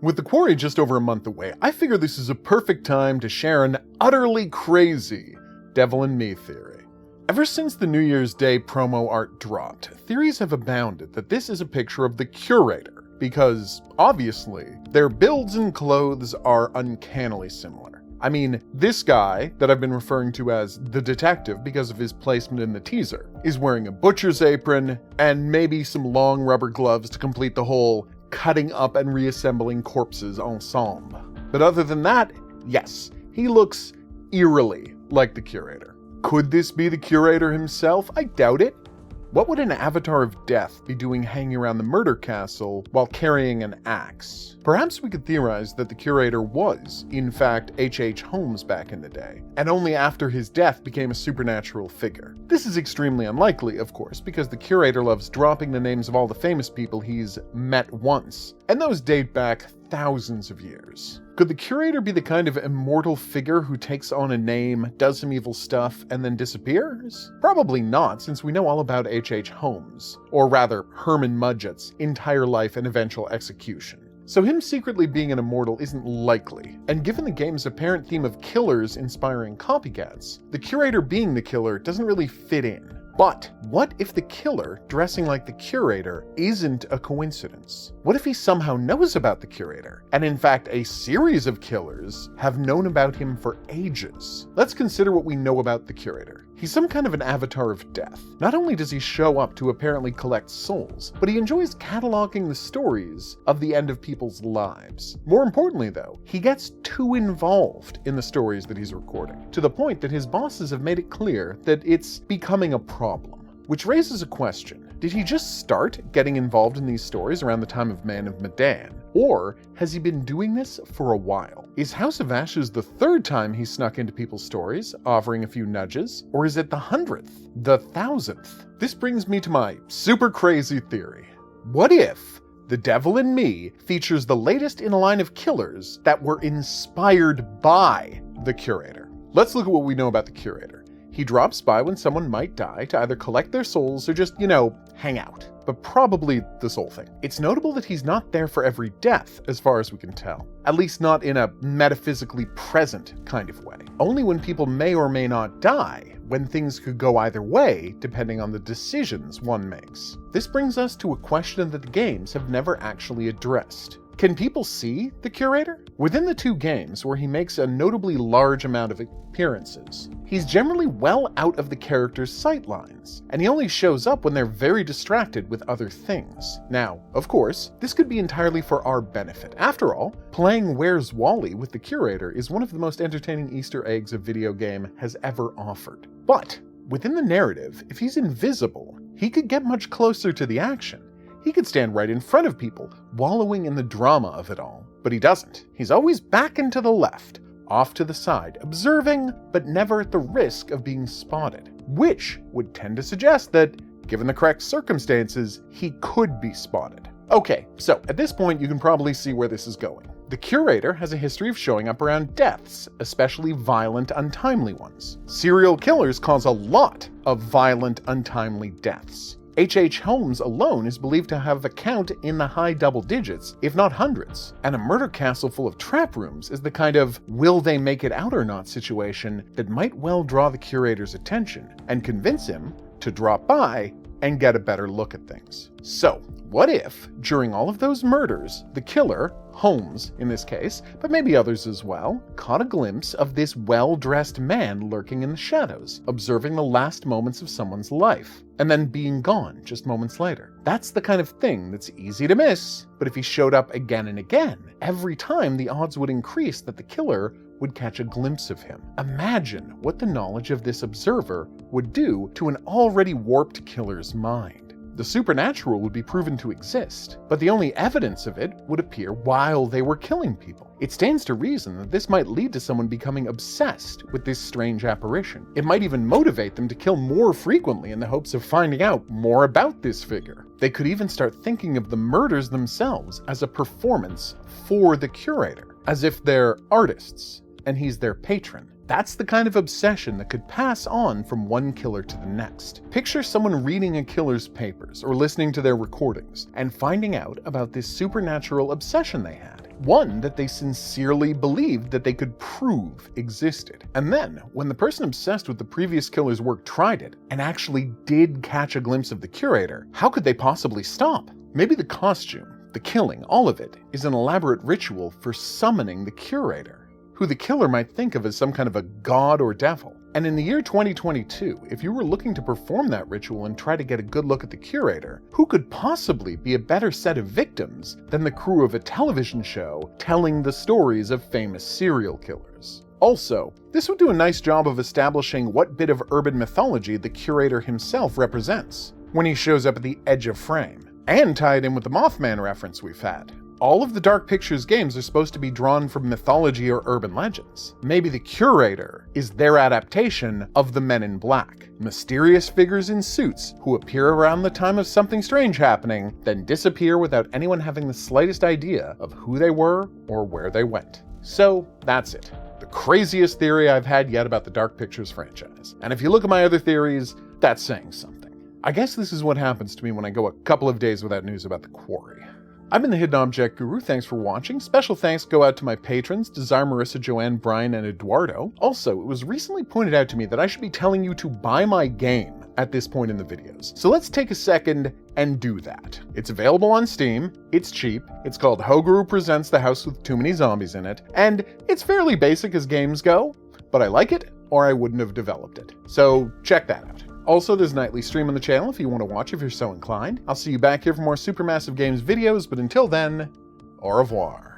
With the quarry just over a month away, I figure this is a perfect time to share an utterly crazy Devil in Me theory. Ever since the New Year's Day promo art dropped, theories have abounded that this is a picture of the Curator, because, obviously, their builds and clothes are uncannily similar. I mean, this guy, that I've been referring to as the Detective because of his placement in the teaser, is wearing a butcher's apron and maybe some long rubber gloves to complete the whole cutting up and reassembling corpses ensemble. But other than that, yes, he looks eerily like the Curator. Could this be the Curator himself? I doubt it. What would an avatar of death be doing hanging around the murder castle while carrying an axe? Perhaps we could theorize that the Curator was, in fact, H.H. Holmes back in the day, and only after his death became a supernatural figure. This is extremely unlikely, of course, because the Curator loves dropping the names of all the famous people he's met once, and those date back thousands of years. Could the Curator be the kind of immortal figure who takes on a name, does some evil stuff, and then disappears? Probably not, since we know all about H.H. Holmes, or rather Herman Mudgett's entire life and eventual execution. So him secretly being an immortal isn't likely, and given the game's apparent theme of killers inspiring copycats, the Curator being the killer doesn't really fit in. But what if the killer dressing like the Curator isn't a coincidence? What if he somehow knows about the Curator, and in fact a series of killers have known about him for ages? Let's consider what we know about the Curator. He's some kind of an avatar of death. Not only does he show up to apparently collect souls, but he enjoys cataloging the stories of the end of people's lives. More importantly though, he gets too involved in the stories that he's recording, to the point that his bosses have made it clear that it's becoming a problem. Which raises a question. Did he just start getting involved in these stories around the time of Man of Medan? Or has he been doing this for a while? Is House of Ashes the third time he snuck into people's stories, offering a few nudges? Or is it the 100th? The 1000th? This brings me to my super crazy theory. What if The Devil in Me features the latest in a line of killers that were inspired by the Curator? Let's look at what we know about the Curator. He drops by when someone might die to either collect their souls or just, hang out. But probably the soul thing. It's notable that he's not there for every death, as far as we can tell. At least not in a metaphysically present kind of way. Only when people may or may not die, when things could go either way, depending on the decisions one makes. This brings us to a question that the games have never actually addressed. Can people see the Curator? Within the two games, where he makes a notably large amount of appearances, he's generally well out of the character's sightlines, and he only shows up when they're very distracted with other things. Now, of course, this could be entirely for our benefit. After all, playing Where's Wally with the Curator is one of the most entertaining Easter eggs a video game has ever offered. But, within the narrative, if he's invisible, he could get much closer to the action. He could stand right in front of people, wallowing in the drama of it all. But he doesn't. He's always back and to the left, off to the side, observing, but never at the risk of being spotted. Which would tend to suggest that, given the correct circumstances, he could be spotted. Okay, so at this point you can probably see where this is going. The Curator has a history of showing up around deaths, especially violent, untimely ones. Serial killers cause a lot of violent, untimely deaths. H.H. Holmes alone is believed to have a count in the high double digits, if not hundreds. And a murder castle full of trap rooms is the kind of will they make it out or not situation that might well draw the Curator's attention and convince him to drop by and get a better look at things. So, what if, during all of those murders, the killer, Holmes in this case, but maybe others as well, caught a glimpse of this well-dressed man lurking in the shadows, observing the last moments of someone's life, and then being gone just moments later? That's the kind of thing that's easy to miss, but if he showed up again and again, every time the odds would increase that the killer would catch a glimpse of him. Imagine what the knowledge of this observer would do to an already warped killer's mind. The supernatural would be proven to exist, but the only evidence of it would appear while they were killing people. It stands to reason that this might lead to someone becoming obsessed with this strange apparition. It might even motivate them to kill more frequently in the hopes of finding out more about this figure. They could even start thinking of the murders themselves as a performance for the Curator, as if they're artists and he's their patron. That's the kind of obsession that could pass on from one killer to the next. Picture someone reading a killer's papers or listening to their recordings and finding out about this supernatural obsession they had. One that they sincerely believed that they could prove existed. And then, when the person obsessed with the previous killer's work tried it, and actually did catch a glimpse of the curator, how could they possibly stop? Maybe the costume, the killing, all of it, is an elaborate ritual for summoning the curator, who the killer might think of as some kind of a god or devil. And in the year 2022, if you were looking to perform that ritual and try to get a good look at the curator, who could possibly be a better set of victims than the crew of a television show telling the stories of famous serial killers? Also, this would do a nice job of establishing what bit of urban mythology the curator himself represents when he shows up at the edge of frame, and tie it in with the Mothman reference we've had. All of the Dark Pictures games are supposed to be drawn from mythology or urban legends. Maybe the curator is their adaptation of the Men in Black, mysterious figures in suits who appear around the time of something strange happening, then disappear without anyone having the slightest idea of who they were or where they went. So that's it. The craziest theory I've had yet about the Dark Pictures franchise. And if you look at my other theories, that's saying something. I guess this is what happens to me when I go a couple of days without news about the Quarry. I've been the Hidden Object Guru, thanks for watching. Special thanks go out to my patrons, Desire, Marissa, Joanne, Brian, and Eduardo. Also, it was recently pointed out to me that I should be telling you to buy my game at this point in the videos. So let's take a second and do that. It's available on Steam, it's cheap, it's called Hoguru Presents The House with Too Many Zombies in It, and it's fairly basic as games go, but I like it, or I wouldn't have developed it. So check that out. Also, there's nightly stream on the channel if you want to watch if you're so inclined. I'll see you back here for more Supermassive Games videos, but until then, au revoir.